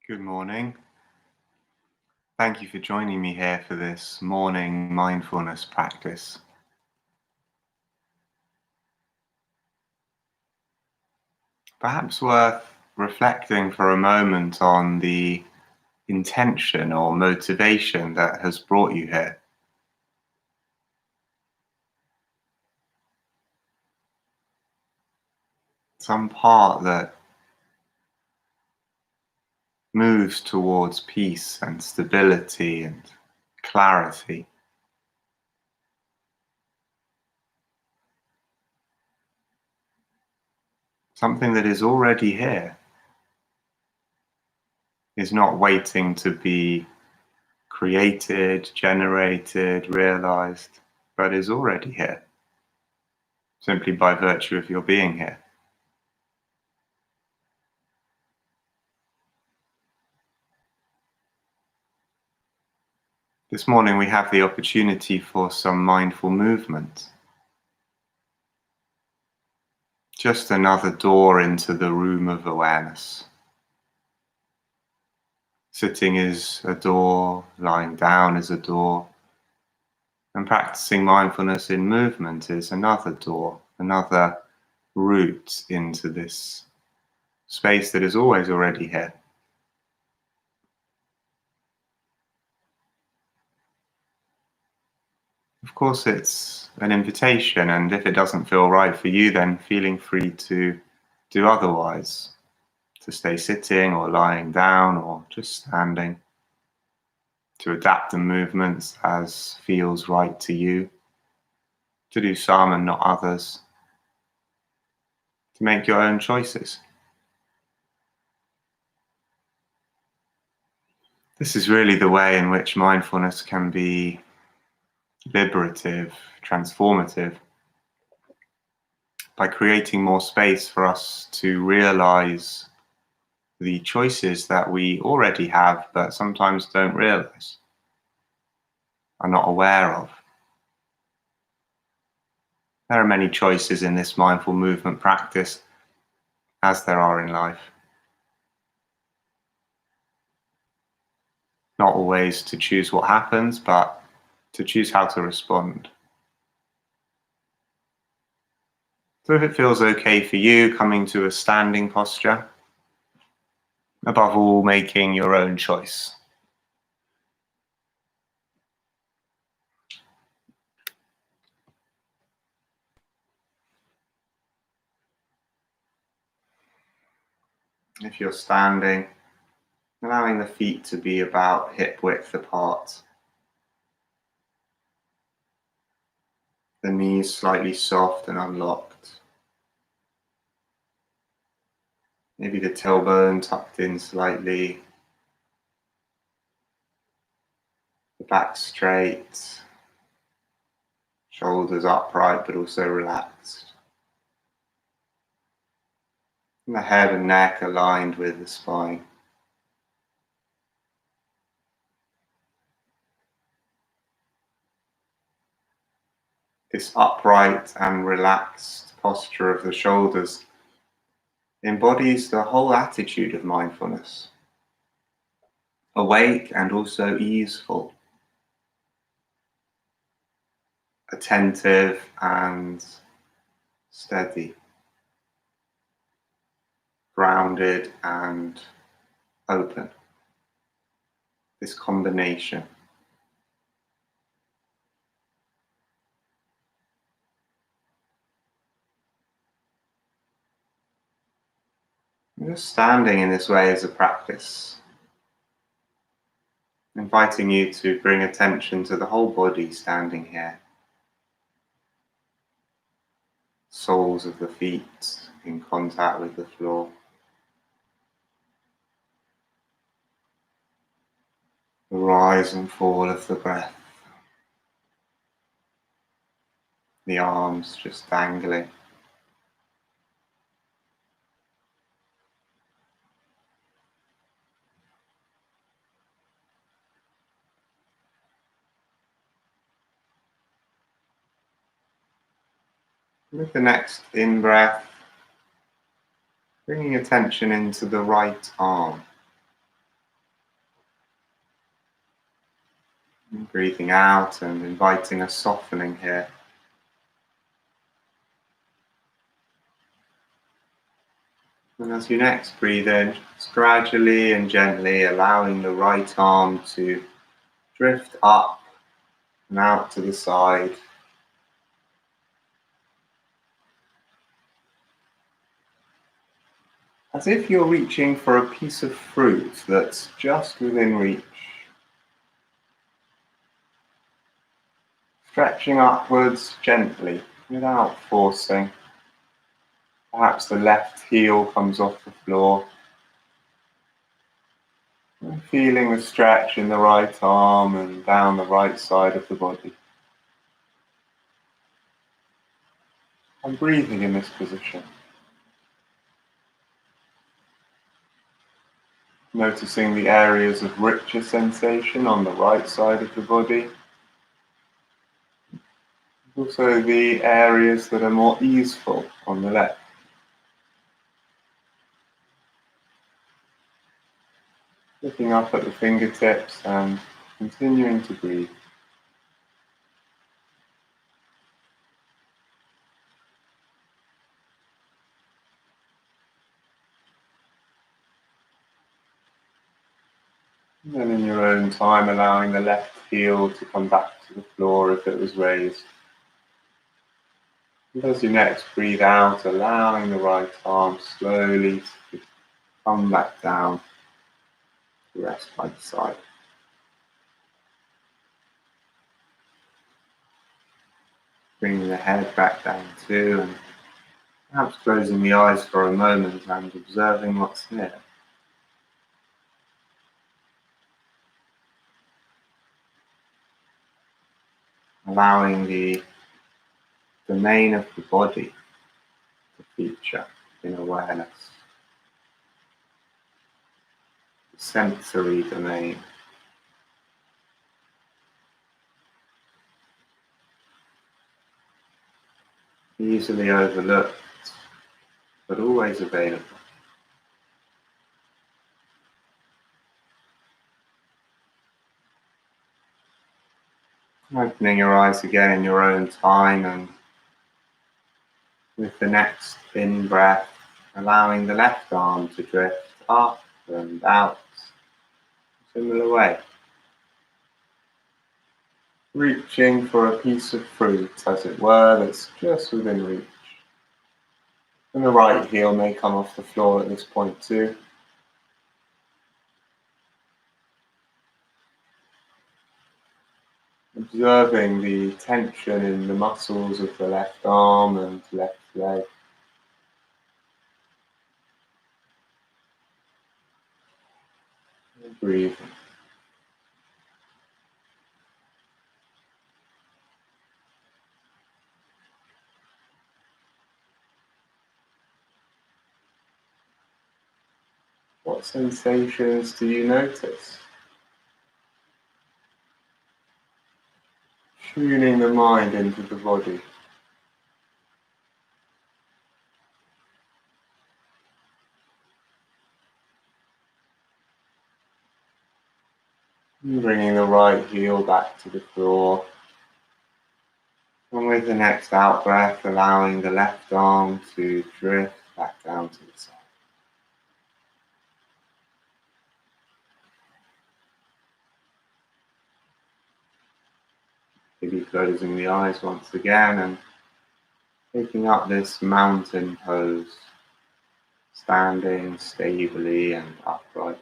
Good morning. Thank you for joining me here for this morning mindfulness practice. Perhaps worth reflecting for a moment on the intention or motivation that has brought you here. Some part that moves towards peace and stability and clarity. Something that is already here, is not waiting to be created, generated, realized, but is already here, simply by virtue of your being here. This morning we have the opportunity for some mindful movement. Just another door into the room of awareness. Sitting is a door, lying down is a door, and practicing mindfulness in movement is another door, another route into this space that is always already here. Of course, it's an invitation, and if it doesn't feel right for you, then feeling free to do otherwise, to stay sitting or lying down or just standing, to adapt the movements as feels right to you, to do some and not others, to make your own choices. This is really the way in which mindfulness can be liberative, transformative, by creating more space for us to realize the choices that we already have but sometimes don't realize, are not aware of. There are many choices in this mindful movement practice, as there are in life. Not always to choose what happens, but to choose how to respond. So if it feels okay for you, coming to a standing posture, above all, making your own choice. If you're standing, allowing the feet to be about hip width apart, the knees slightly soft and unlocked. Maybe the tailbone tucked in slightly, the back straight, shoulders upright but also relaxed. And the head and neck aligned with the spine. This upright and relaxed posture of the shoulders embodies the whole attitude of mindfulness. Awake and also easeful. Attentive and steady. Grounded and open. This combination. Just standing in this way is a practice, inviting you to bring attention to the whole body standing here. Soles of the feet in contact with the floor. The rise and fall of the breath. The arms just dangling. With the next in-breath, bringing attention into the right arm. And breathing out and inviting a softening here. And as you next breathe in, just gradually and gently allowing the right arm to drift up and out to the side. As if you're reaching for a piece of fruit that's just within reach. Stretching upwards gently without forcing. Perhaps the left heel comes off the floor. And feeling the stretch in the right arm and down the right side of the body. And breathing in this position. Noticing the areas of richer sensation on the right side of the body. Also the areas that are more easeful on the left. Looking up at the fingertips and continuing to breathe. And then in your own time, allowing the left heel to come back to the floor if it was raised. And as you next breathe out, allowing the right arm slowly to come back down to rest by the side. Bringing the head back down too, and perhaps closing the eyes for a moment and observing what's here. Allowing the domain of the body to feature in awareness. The sensory domain. Easily overlooked, but always available. Opening your eyes again in your own time, and with the next in-breath, allowing the left arm to drift up and out, similar way. Reaching for a piece of fruit, as it were, that's just within reach. And the right heel may come off the floor at this point too. Observing the tension in the muscles of the left arm and left leg. And breathing. What sensations do you notice? Tuning the mind into the body. And bringing the right heel back to the floor. And with the next out breath, allowing the left arm to drift back down to the side. Maybe closing the eyes once again and taking up this mountain pose, standing stably and upright,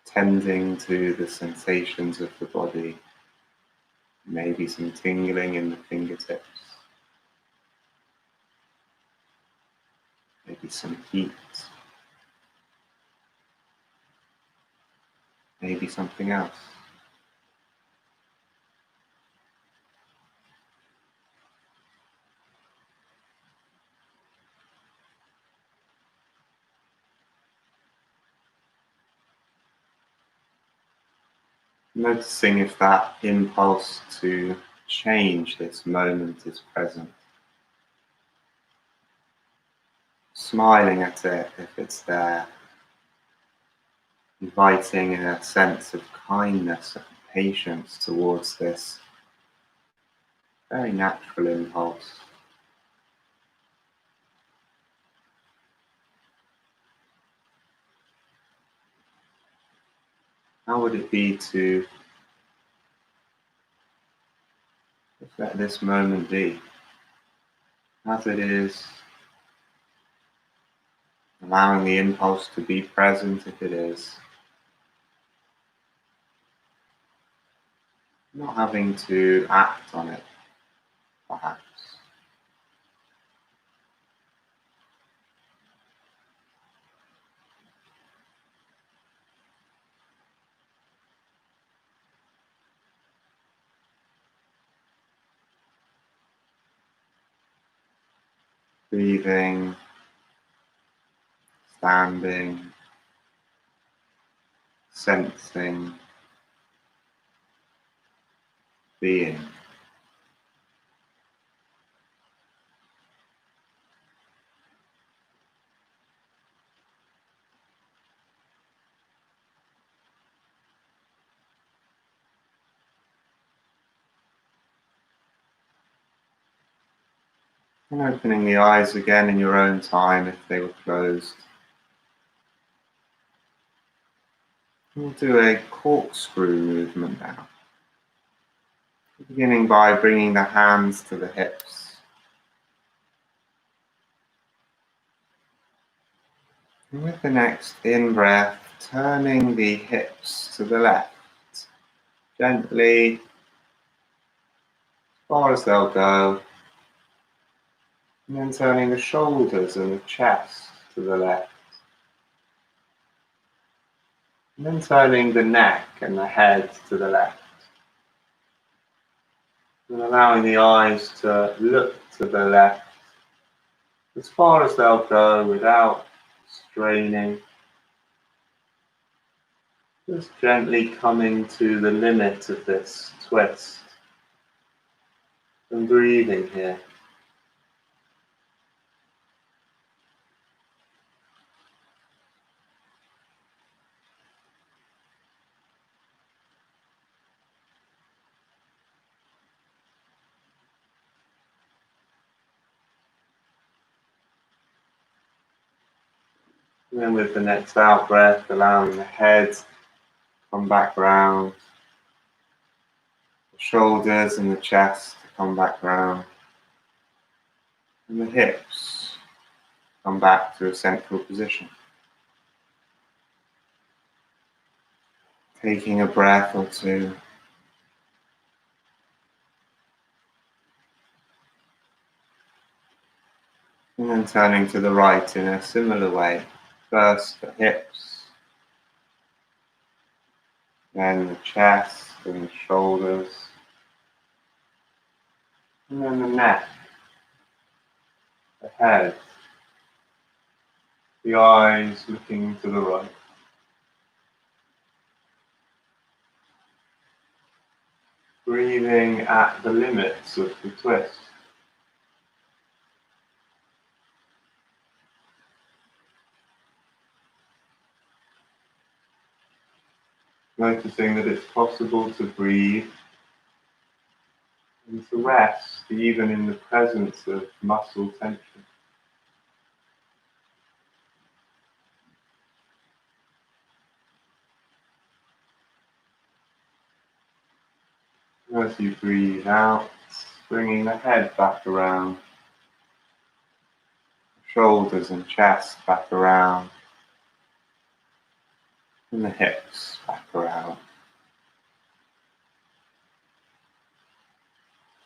attending to the sensations of the body, maybe some tingling in the fingertips, maybe some heat, maybe something else. Noticing if that impulse to change this moment is present. Smiling at it if it's there. inviting a sense of kindness and patience towards this very natural impulse. How would it be to just let this moment be as it is, allowing the impulse to be present if it is, not having to act on it, perhaps. Breathing, standing, sensing, being. And opening the eyes again in your own time if they were closed. We'll do a corkscrew movement now. Beginning by bringing the hands to the hips. And with the next in-breath, turning the hips to the left. Gently, as far as they'll go. And then turning the shoulders and the chest to the left. And then turning the neck and the head to the left. And allowing the eyes to look to the left as far as they'll go without straining. Just gently coming to the limit of this twist. And breathing here. And then with the next out breath, allowing the head to come back round, the shoulders and the chest to come back round, and the hips come back to a central position. Taking a breath or two. And then turning to the right in a similar way. First the hips, then the chest and the shoulders, and then the neck, the head, the eyes looking to the right. Breathing at the limits of the twist. Noticing that it's possible to breathe and to rest even in the presence of muscle tension. As you breathe out, bringing the head back around, shoulders and chest back around, and the hips back around.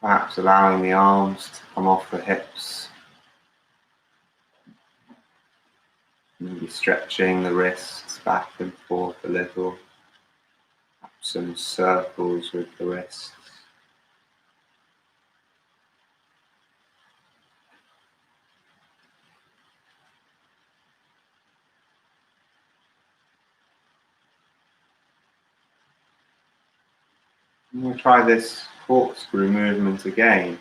Perhaps allowing the arms to come off the hips. Maybe stretching the wrists back and forth a little. Perhaps some circles with the wrists. And we'll try this corkscrew movement again.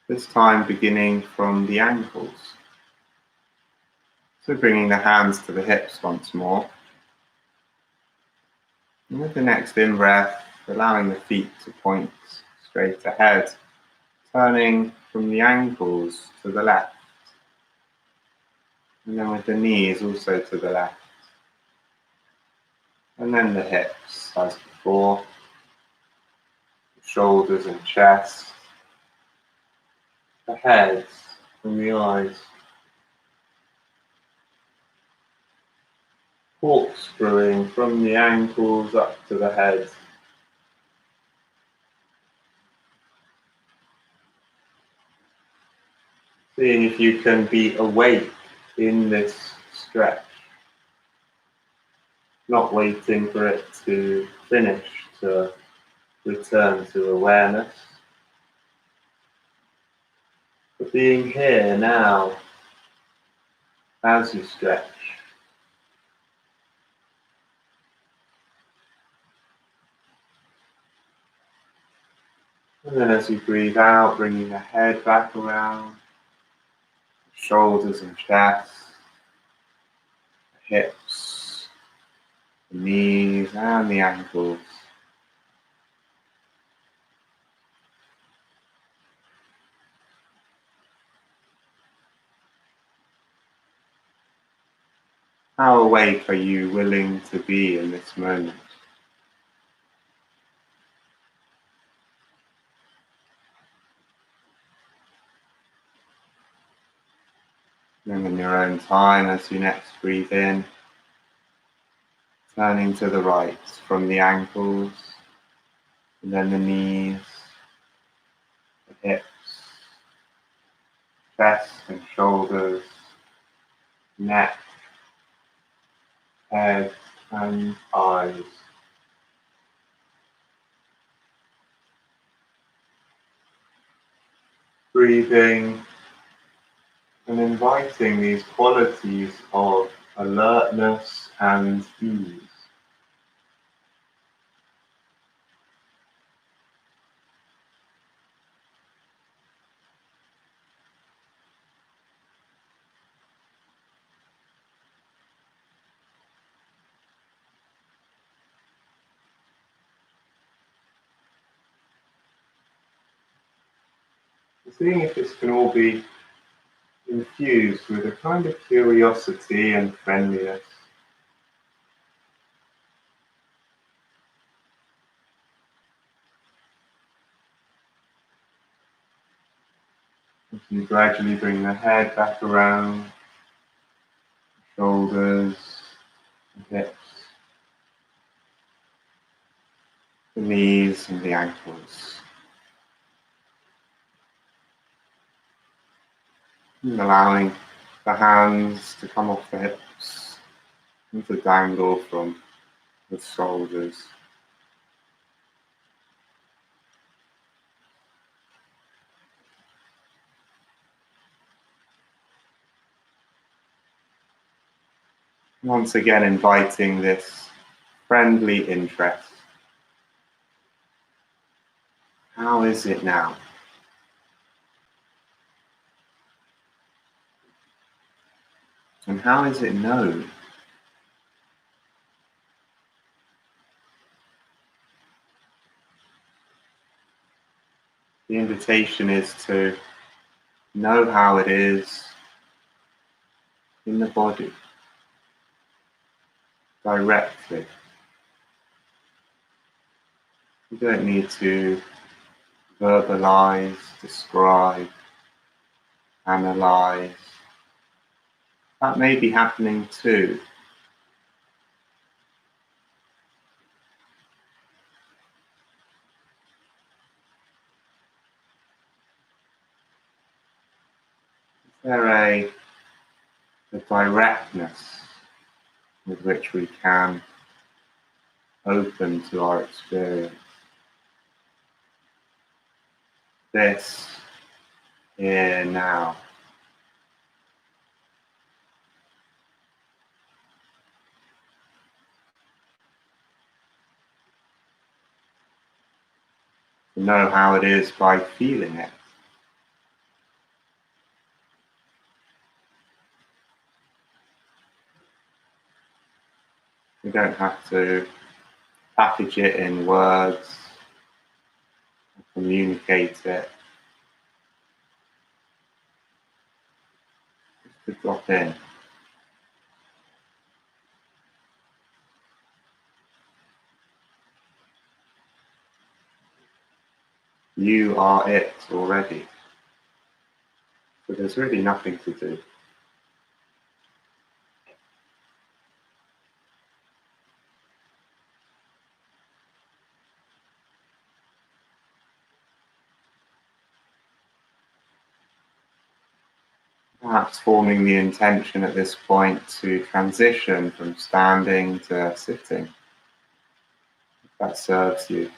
This time beginning from the ankles. So bringing the hands to the hips once more. And with the next in-breath, allowing the feet to point straight ahead, turning from the ankles to the left. And then with the knees also to the left. And then the hips as before. Shoulders and chest. The head and the eyes. Corkscrewing from the ankles up to the head. Seeing if you can be awake in this stretch. Not waiting for it to finish to return to awareness. But being here now as you stretch. And then as you breathe out, bringing the head back around, shoulders and chest, the hips, the knees and the ankles. How awake are you willing to be in this moment? And in your own time, as you next breathe in, turning to the right from the ankles, and then the knees, the hips, chest and shoulders, neck, head and eyes. Breathing and inviting these qualities of alertness and ease. Seeing if this can all be infused with a kind of curiosity and friendliness. As you gradually bring the head back around, shoulders, the hips, the knees and the ankles. And allowing the hands to come off the hips and to dangle from the shoulders. Once again, inviting this friendly interest. How is it now? And how is it known? The invitation is to know how it is in the body, directly. You don't need to verbalize, describe, analyze. That may be happening too. Is there a directness with which we can open to our experience? This, here, now. To know how it is by feeling it. don't have to package it in words, communicate it, just to drop in. You are it already. So there's really nothing to do. Perhaps forming the intention at this point to transition from standing to sitting, if that serves you.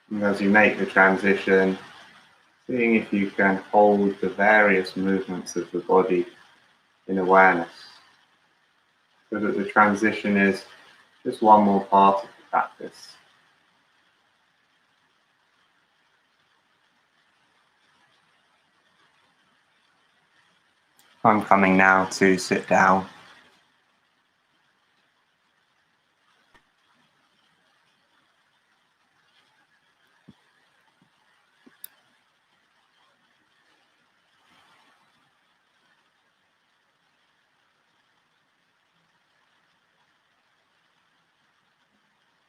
And as you make the transition, seeing if you can hold the various movements of the body in awareness, so that the transition is just one more part of the practice. I'm coming now to sit down.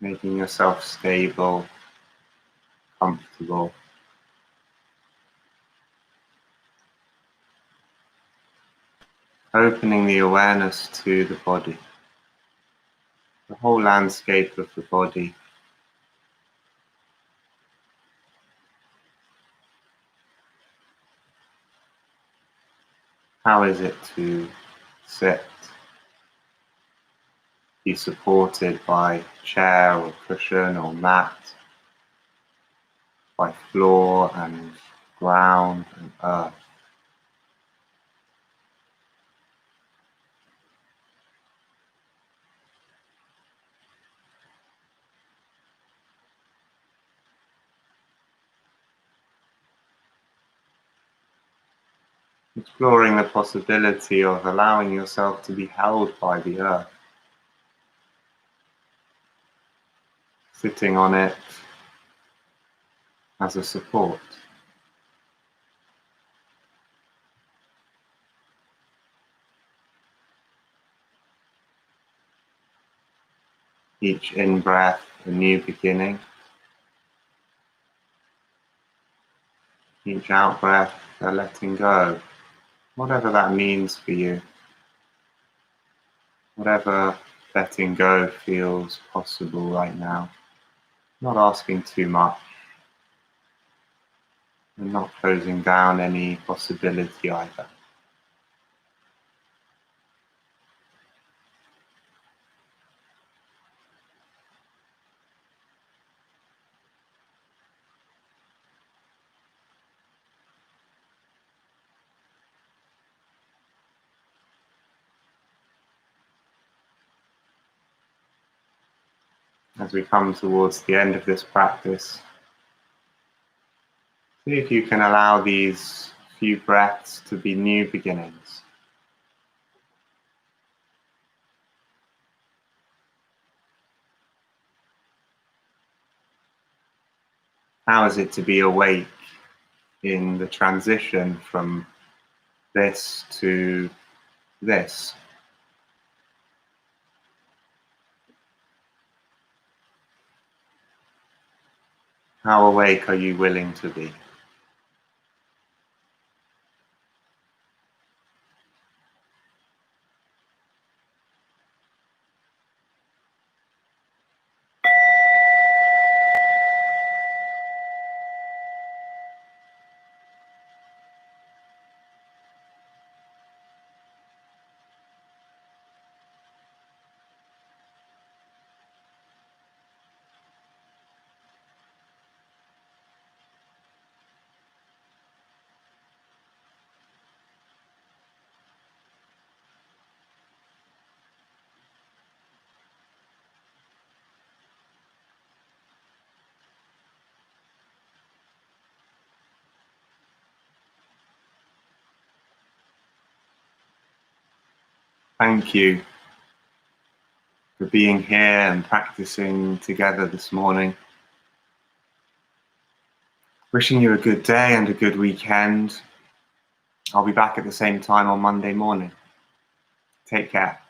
Making yourself stable, comfortable. Opening the awareness to the body, the whole landscape of the body. How is it to sit, be supported by chair or cushion or mat, by floor and ground and earth? Exploring the possibility of allowing yourself to be held by the earth, sitting on it as a support. Each in-breath a new beginning, each out-breath a letting go, whatever that means for you, whatever letting go feels possible right now. Not asking too much, and not closing down any possibility either. As we come towards the end of this practice, see if you can allow these few breaths to be new beginnings. How is it to be awake in the transition from this to this? How awake are you willing to be? Thank you for being here and practicing together this morning. Wishing you a good day and a good weekend. I'll be back at the same time on Monday morning. Take care.